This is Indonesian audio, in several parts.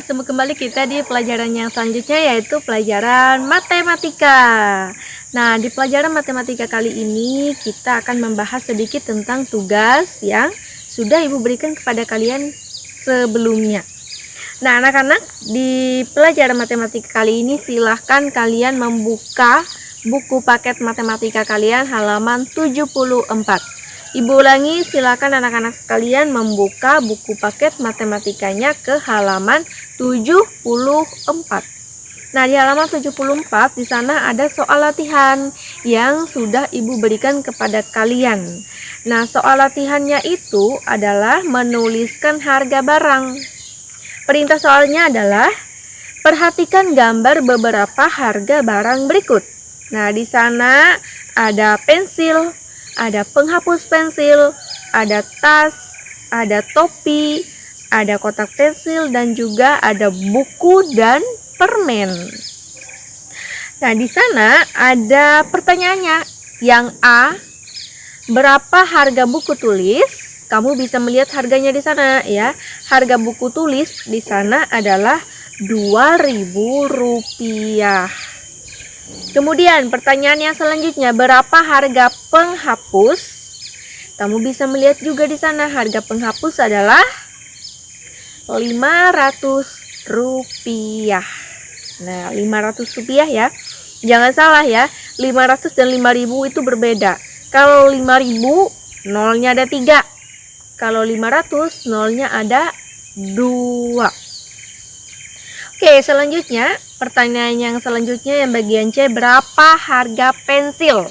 bertemu kembali kita di pelajaran yang selanjutnya, yaitu pelajaran matematika. Nah, di pelajaran matematika kali ini kita akan membahas sedikit tentang tugas yang sudah Ibu berikan kepada kalian sebelumnya. Nah, anak-anak, di pelajaran matematika kali ini silahkan kalian membuka buku paket matematika kalian halaman 74. Ibu ulangi, silakan anak-anak sekalian membuka buku paket matematikanya ke halaman 74. Nah, di halaman 74 di sana ada soal latihan yang sudah Ibu berikan kepada kalian. Nah, soal latihannya itu adalah menuliskan harga barang. Perintah soalnya adalah perhatikan gambar beberapa harga barang berikut. Nah, di sana ada pensil, ada penghapus pensil, ada tas, ada topi, ada kotak pensil, dan juga ada buku dan permen. Nah, di sana ada pertanyaannya. Yang A, berapa harga buku tulis? Kamu bisa melihat harganya di sana ya. Harga buku tulis di sana adalah Rp2.000. Kemudian pertanyaan yang selanjutnya, berapa harga penghapus? Kamu bisa melihat juga di sana harga penghapus adalah Rp500. Nah, Rp500 ya. Jangan salah ya, 500 dan 5.000 itu berbeda. Kalau 5.000 nolnya ada 3. Kalau 500 nolnya ada 2. Oke, selanjutnya pertanyaan yang selanjutnya yang bagian C, berapa harga pensil?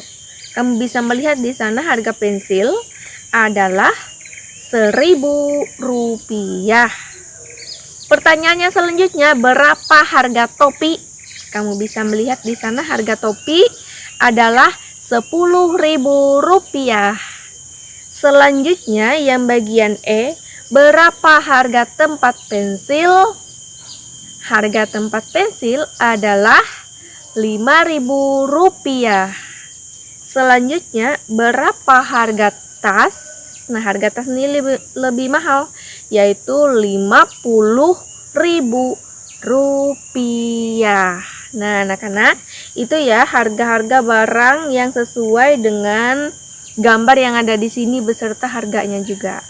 Kamu bisa melihat di sana harga pensil adalah Rp1.000. Pertanyaannya selanjutnya, berapa harga topi? Kamu bisa melihat di sana harga topi adalah Rp10.000. Selanjutnya yang bagian E, berapa harga tempat pensil? Harga tempat pensil adalah Rp5.000. Selanjutnya, berapa harga tas? Nah, harga tas ini lebih mahal, yaitu Rp50.000. Nah, anak-anak, itu ya harga-harga barang yang sesuai dengan gambar yang ada di sini beserta harganya juga.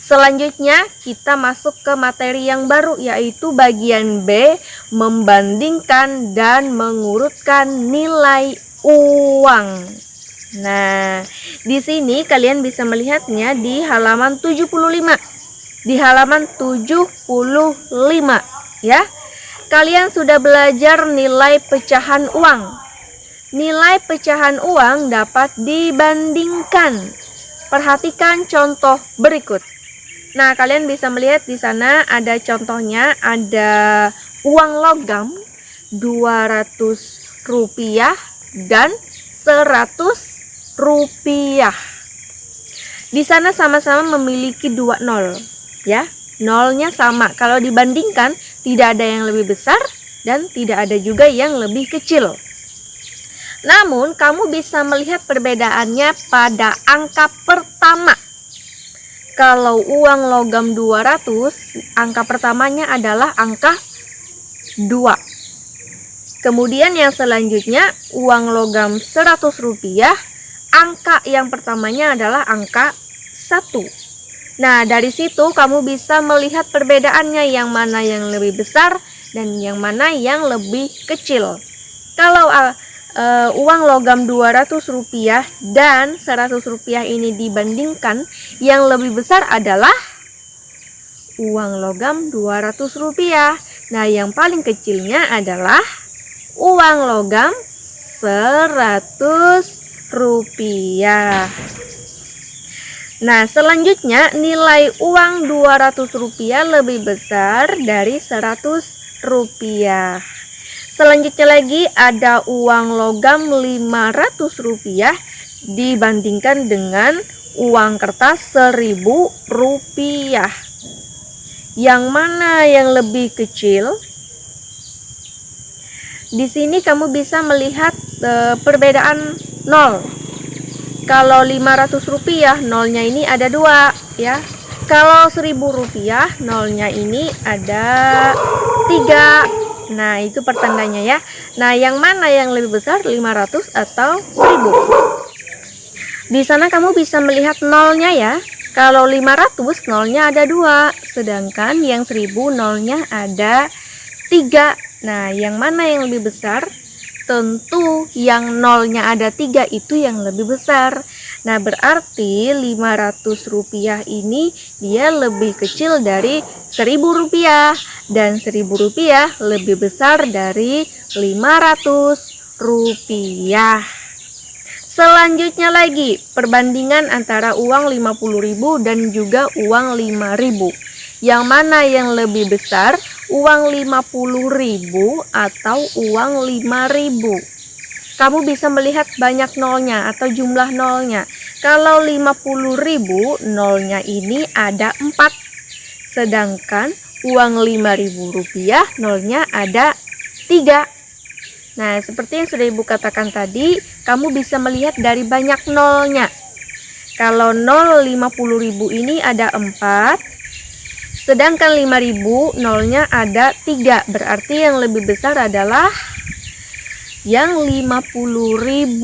Selanjutnya kita masuk ke materi yang baru, yaitu bagian B, membandingkan dan mengurutkan nilai uang. Nah, di sini kalian bisa melihatnya di halaman 75. Di halaman 75 ya. Kalian sudah belajar nilai pecahan uang. Nilai pecahan uang dapat dibandingkan. Perhatikan contoh berikut. Nah, kalian bisa melihat di sana ada contohnya, ada uang logam Rp200 dan Rp100. Di sana sama-sama memiliki 2 nol, ya. Nolnya sama. Kalau dibandingkan, tidak ada yang lebih besar dan tidak ada juga yang lebih kecil. Namun, kamu bisa melihat perbedaannya pada angka pertama. Kalau uang logam 200, angka pertamanya adalah angka 2. Kemudian yang selanjutnya, uang logam Rp100, angka yang pertamanya adalah angka 1. Nah, dari situ kamu bisa melihat perbedaannya, yang mana yang lebih besar dan yang mana yang lebih kecil. Kalau uang logam Rp200 dan Rp100 ini dibandingkan, yang lebih besar adalah uang logam Rp200. Nah, yang paling kecilnya adalah uang logam Rp100. Nah, selanjutnya nilai uang Rp200 lebih besar dari Rp100. Selanjutnya lagi ada uang logam Rp500 dibandingkan dengan uang kertas Rp1.000. Yang mana yang lebih kecil? Di sini kamu bisa melihat perbedaan nol. Kalau Rp500, nolnya ini ada 2 ya. Kalau Rp1.000, nolnya ini ada 3. Nah, itu pertandanya ya. Nah, yang mana yang lebih besar, 500 atau 1000? Di sana kamu bisa melihat nolnya ya. Kalau 500 nolnya ada 2, sedangkan yang 1000 nolnya ada 3. Nah, yang mana yang lebih besar? Tentu yang nolnya ada 3 itu yang lebih besar. Nah, berarti Rp500 ini dia lebih kecil dari Rp1.000 dan Rp1.000 lebih besar dari Rp500. Selanjutnya lagi, perbandingan antara uang Rp50.000 dan juga uang Rp5.000. Yang mana yang lebih besar, uang Rp50.000 atau uang Rp5.000? Kamu bisa melihat banyak nolnya atau jumlah nolnya. Kalau Rp50.000, nolnya ini ada 4. Sedangkan uang Rp5.000, nolnya ada 3. Nah, seperti yang sudah Ibu katakan tadi, kamu bisa melihat dari banyak nolnya. Kalau nol Rp50.000 ini ada 4, sedangkan Rp5.000 nolnya ada 3. Berarti yang lebih besar adalah yang Rp50.000.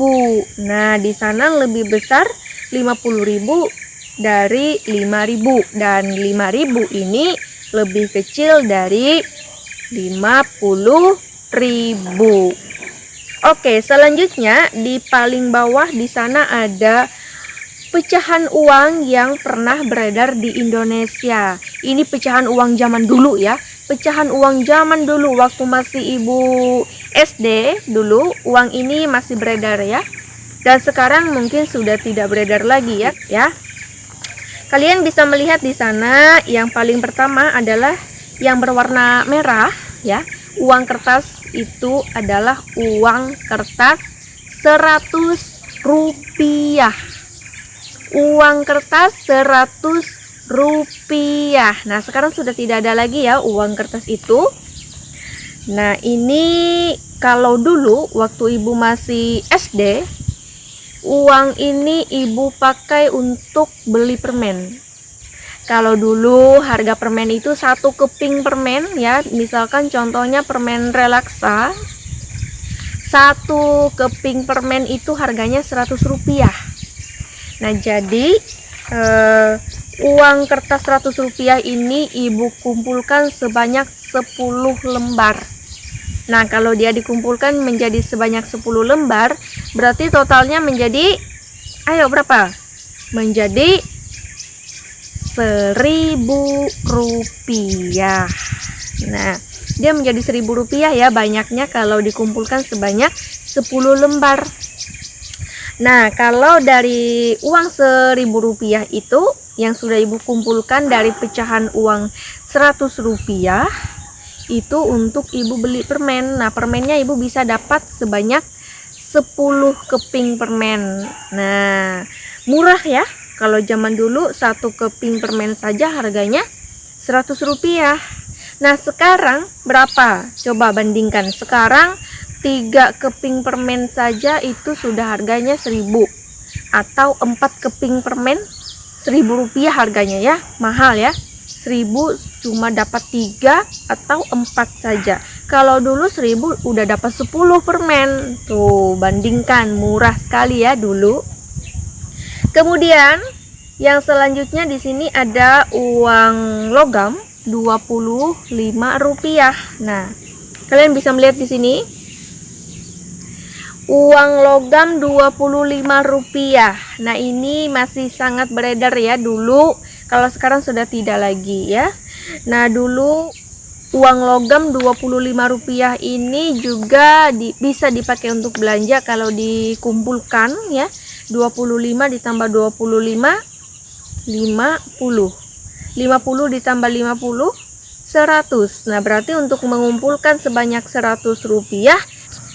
Nah, di sana lebih besar Rp50.000 dari Rp5.000, dan Rp5.000 ini lebih kecil dari Rp50.000. Oke, selanjutnya di paling bawah di sana ada pecahan uang yang pernah beredar di Indonesia. Ini pecahan uang zaman dulu ya. Pecahan uang zaman dulu waktu masih Ibu SD dulu, uang ini masih beredar ya. Dan sekarang mungkin sudah tidak beredar lagi ya. Kalian bisa melihat di sana yang paling pertama adalah yang berwarna merah ya. Uang kertas itu adalah uang kertas Rp100. Uang kertas Rp100. Nah, sekarang sudah tidak ada lagi ya uang kertas itu. Nah, ini kalau dulu waktu Ibu masih SD, uang ini Ibu pakai untuk beli permen. Kalau dulu harga permen itu 1 keping permen ya, misalkan contohnya permen relaksa, 1 keping permen itu harganya Rp100. Nah, jadi uang kertas Rp100 ini Ibu kumpulkan sebanyak 10 lembar. Nah, kalau dia dikumpulkan menjadi sebanyak 10 lembar, berarti totalnya menjadi, ayo berapa? Menjadi Rp1.000. Nah, dia menjadi Rp1.000 ya banyaknya kalau dikumpulkan sebanyak 10 lembar. Nah, kalau dari uang Rp1.000 itu yang sudah Ibu kumpulkan dari pecahan uang Rp100 itu untuk Ibu beli permen. Nah, permennya Ibu bisa dapat sebanyak 10 keping permen. Nah, murah ya. Kalau zaman dulu 1 keping permen saja harganya Rp100. Nah, sekarang berapa? Coba bandingkan. Sekarang 3 keping permen saja itu sudah harganya 1.000. Atau 4 keping permen Rp1.000 harganya ya. Mahal ya. 1.000 cuma dapat 3 atau 4 saja. Kalau dulu 1.000 udah dapat 10 permen. Tuh, bandingkan, murah sekali ya dulu. Kemudian yang selanjutnya di sini ada uang logam Rp25. Nah, kalian bisa melihat di sini uang logam Rp25. Nah, ini masih sangat beredar ya dulu. Kalau sekarang sudah tidak lagi ya. Nah, dulu uang logam Rp25 ini juga bisa dipakai untuk belanja kalau dikumpulkan ya. 25 ditambah 25, 50. 50 ditambah 50, 100. Nah, berarti untuk mengumpulkan sebanyak Rp100,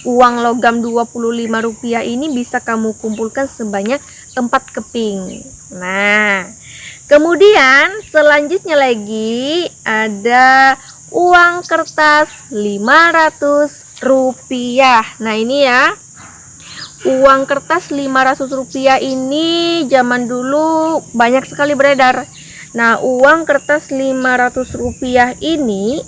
uang logam Rp25 ini bisa kamu kumpulkan sebanyak 4 keping. Nah, kemudian selanjutnya lagi ada uang kertas Rp500. Nah, ini ya. Uang kertas Rp500 ini zaman dulu banyak sekali beredar. Nah, uang kertas Rp500 ini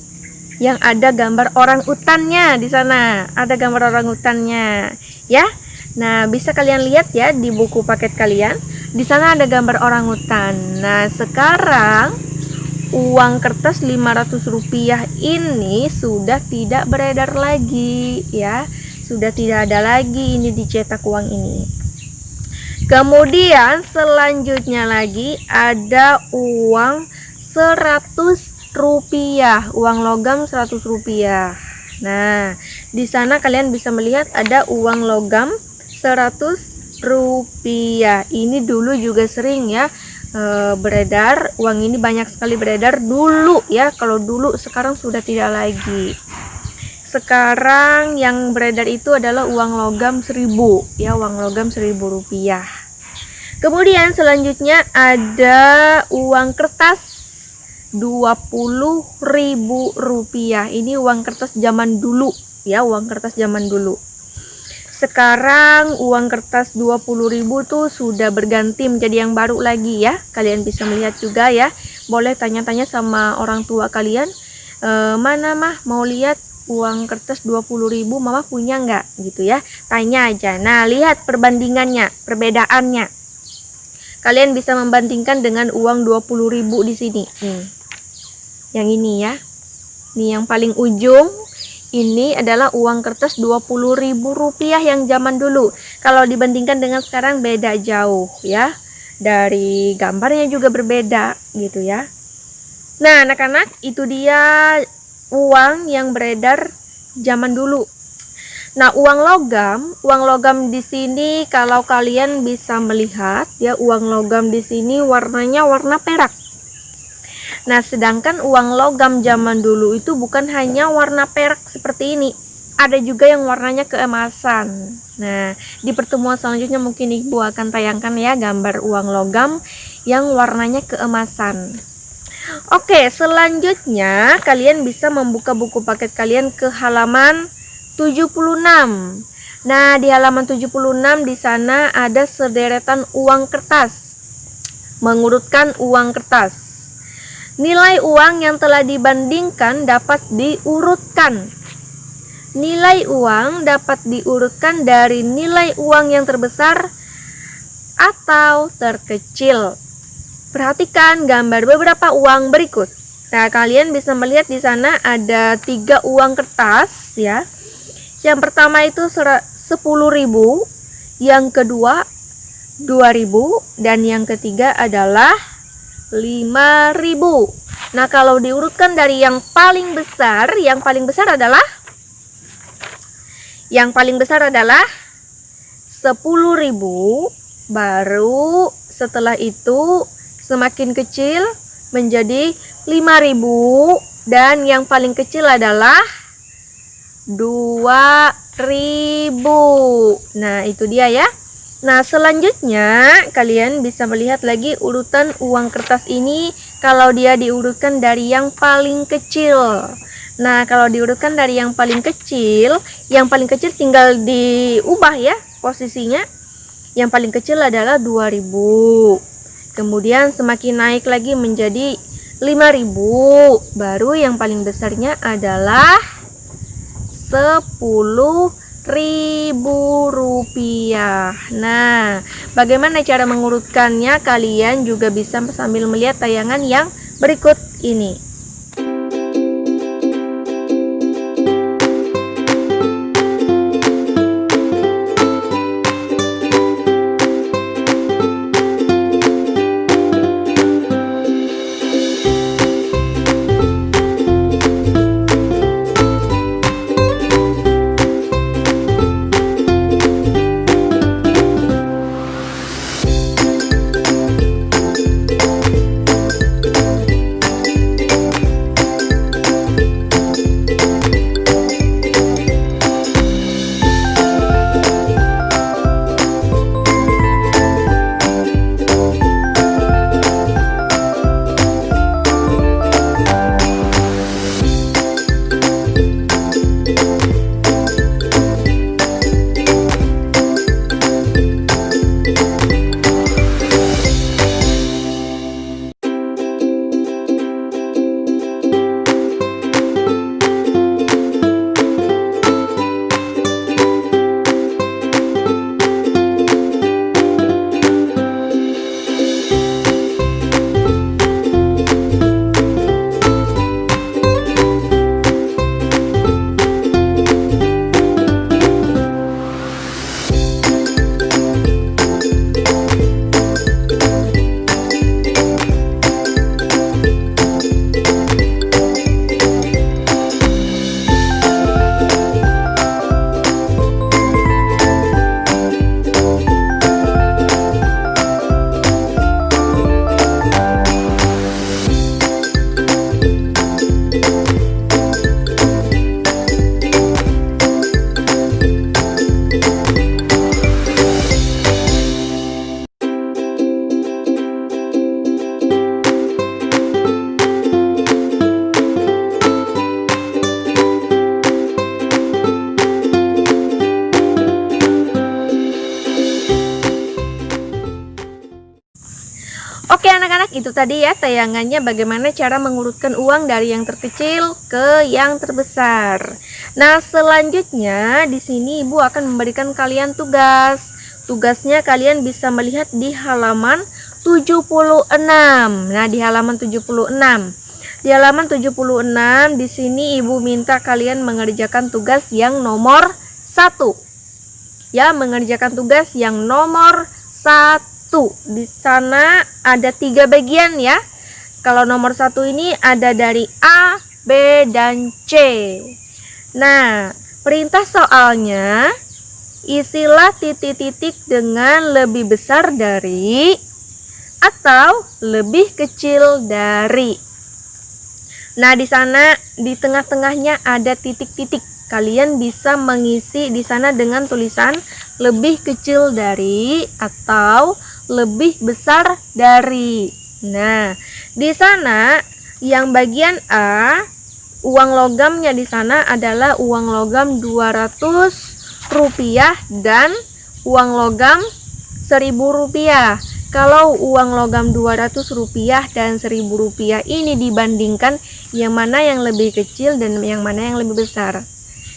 yang ada gambar orang utannya di sana. Ada gambar orang utannya, ya. Nah, bisa kalian lihat ya di buku paket kalian. Di sana ada gambar orang utan. Nah, sekarang uang kertas Rp500 ini sudah tidak beredar lagi, ya. Sudah tidak ada lagi ini dicetak uang ini. Kemudian selanjutnya lagi ada uang Rp100, uang logam Rp100. Nah, di sana kalian bisa melihat ada uang logam Rp100. Ini dulu juga sering ya beredar. Uang ini banyak sekali beredar dulu ya. Kalau dulu, sekarang sudah tidak lagi. Sekarang yang beredar itu adalah uang logam 1000 ya, uang logam Rp1000. Kemudian selanjutnya ada uang kertas Rp20.000. Ini uang kertas zaman dulu ya, uang kertas zaman dulu. Sekarang uang kertas 20.000 tuh sudah berganti menjadi yang baru lagi ya. Kalian bisa melihat juga ya. Boleh tanya-tanya sama orang tua kalian, mana mah mau lihat uang kertas 20.000, mama punya nggak gitu ya. Tanya aja. Nah, lihat perbandingannya, perbedaannya. Kalian bisa membandingkan dengan uang 20.000 di sini. Yang ini ya. Nih yang paling ujung ini adalah uang kertas Rp20.000 yang zaman dulu. Kalau dibandingkan dengan sekarang beda jauh ya. Dari gambarnya juga berbeda gitu ya. Nah, anak-anak, itu dia uang yang beredar zaman dulu. Nah, uang logam di sini kalau kalian bisa melihat ya, uang logam di sini warnanya warna perak. Nah, sedangkan uang logam zaman dulu itu bukan hanya warna perak seperti ini. Ada juga yang warnanya keemasan. Nah, di pertemuan selanjutnya mungkin Ibu akan tayangkan ya gambar uang logam yang warnanya keemasan. Oke, selanjutnya kalian bisa membuka buku paket kalian ke halaman 76. Nah, di halaman 76 di sana ada sederetan uang kertas. Mengurutkan uang kertas. Nilai uang yang telah dibandingkan dapat diurutkan. Nilai uang dapat diurutkan dari nilai uang yang terbesar atau terkecil. Perhatikan gambar beberapa uang berikut. Nah, kalian bisa melihat di sana ada 3 uang kertas ya. Yang pertama itu 10.000, yang kedua 2.000, dan yang ketiga adalah 5.000. Nah, kalau diurutkan dari yang paling besar adalah 10.000, baru setelah itu semakin kecil menjadi 5.000, dan yang paling kecil adalah 2.000. Nah, itu dia ya. Nah, selanjutnya kalian bisa melihat lagi urutan uang kertas ini kalau dia diurutkan dari yang paling kecil. Nah, kalau diurutkan dari yang paling kecil tinggal diubah ya posisinya. Yang paling kecil adalah 2.000. Kemudian semakin naik lagi menjadi 5.000. Baru yang paling besarnya adalah 10.000 rupiah. Nah, bagaimana cara mengurutkannya? Kalian juga bisa sambil melihat tayangan yang berikut ini. Oke anak-anak, itu tadi ya tayangannya bagaimana cara mengurutkan uang dari yang terkecil ke yang terbesar. Nah, selanjutnya di sini Ibu akan memberikan kalian tugas. Tugasnya kalian bisa melihat di halaman 76. Nah, di halaman 76. Di halaman 76 di sini Ibu minta kalian mengerjakan tugas yang nomor 1. Ya, mengerjakan tugas yang nomor 1. Di sana ada 3 bagian ya. Kalau nomor 1 ini ada dari A, B, dan C. Nah, perintah soalnya isilah titik-titik dengan lebih besar dari atau lebih kecil dari. Nah, di sana di tengah-tengahnya ada titik-titik. Kalian bisa mengisi di sana dengan tulisan lebih kecil dari atau lebih besar dari. Nah, di sana yang bagian A, uang logamnya di sana adalah uang logam 200 rupiah dan uang logam 1000 rupiah. Kalau uang logam 200 rupiah dan 1000 rupiah ini dibandingkan, yang mana yang lebih kecil dan yang mana yang lebih besar.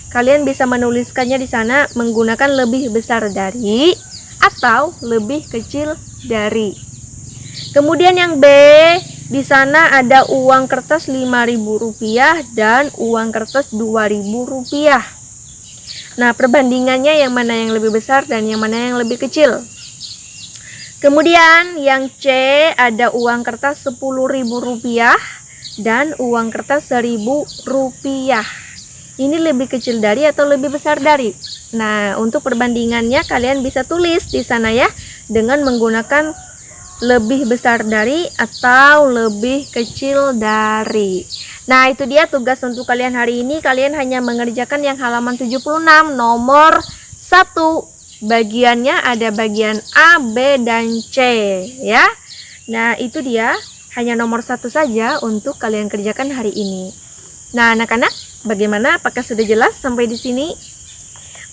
Kalian bisa menuliskannya di sana menggunakan lebih besar dari atau lebih kecil dari. Kemudian yang B, di sana ada uang kertas 5.000 rupiah dan uang kertas 2.000 rupiah. Nah, perbandingannya yang mana yang lebih besar dan yang mana yang lebih kecil. Kemudian yang C, ada uang kertas 10.000 rupiah dan uang kertas 1.000 rupiah. Ini lebih kecil dari atau lebih besar dari? Nah, untuk perbandingannya kalian bisa tulis di sana ya dengan menggunakan lebih besar dari atau lebih kecil dari. Nah, itu dia tugas untuk kalian hari ini. Kalian hanya mengerjakan yang halaman 76 nomor 1. Bagiannya ada bagian A, B, dan C ya. Nah, itu dia hanya nomor 1 saja untuk kalian kerjakan hari ini. Nah, anak-anak, bagaimana? Apakah sudah jelas sampai di sini?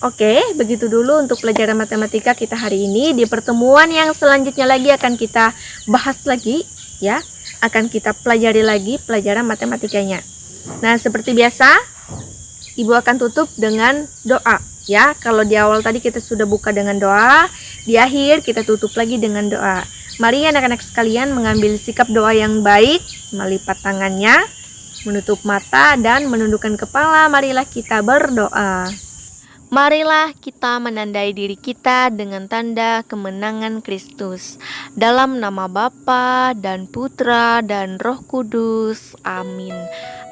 Oke, begitu dulu untuk pelajaran matematika kita hari ini. Di pertemuan yang selanjutnya lagi akan kita bahas lagi ya. Akan kita pelajari lagi pelajaran matematikanya. Nah, seperti biasa, Ibu akan tutup dengan doa ya. Kalau di awal tadi kita sudah buka dengan doa, di akhir kita tutup lagi dengan doa. Mari anak-anak sekalian mengambil sikap doa yang baik, melipat tangannya, menutup mata dan menundukkan kepala. Marilah kita berdoa. Marilah kita menandai diri kita dengan tanda kemenangan Kristus. Dalam nama Bapa dan Putra dan Roh Kudus. Amin.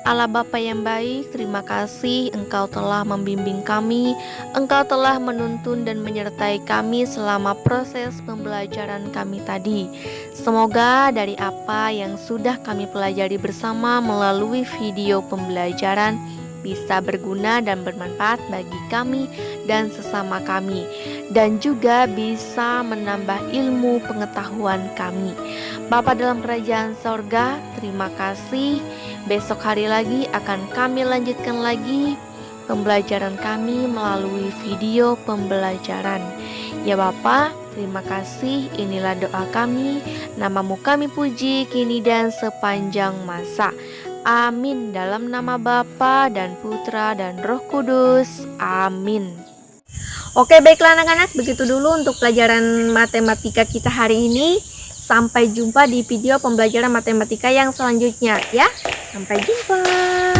Allah Bapa yang baik, terima kasih Engkau telah membimbing kami, Engkau telah menuntun dan menyertai kami selama proses pembelajaran kami tadi. Semoga dari apa yang sudah kami pelajari bersama melalui video pembelajaran bisa berguna dan bermanfaat bagi kami dan sesama kami, dan juga bisa menambah ilmu pengetahuan kami. Bapa dalam kerajaan sorga, terima kasih. Besok hari lagi akan kami lanjutkan lagi pembelajaran kami melalui video pembelajaran. Ya Bapa, terima kasih. Inilah doa kami. Namamu kami puji kini dan sepanjang masa. Amin. Dalam nama Bapa dan Putra dan Roh Kudus. Amin. Oke, baiklah anak-anak, begitu dulu untuk pelajaran matematika kita hari ini. Sampai jumpa di video pembelajaran matematika yang selanjutnya ya. Sampai jumpa.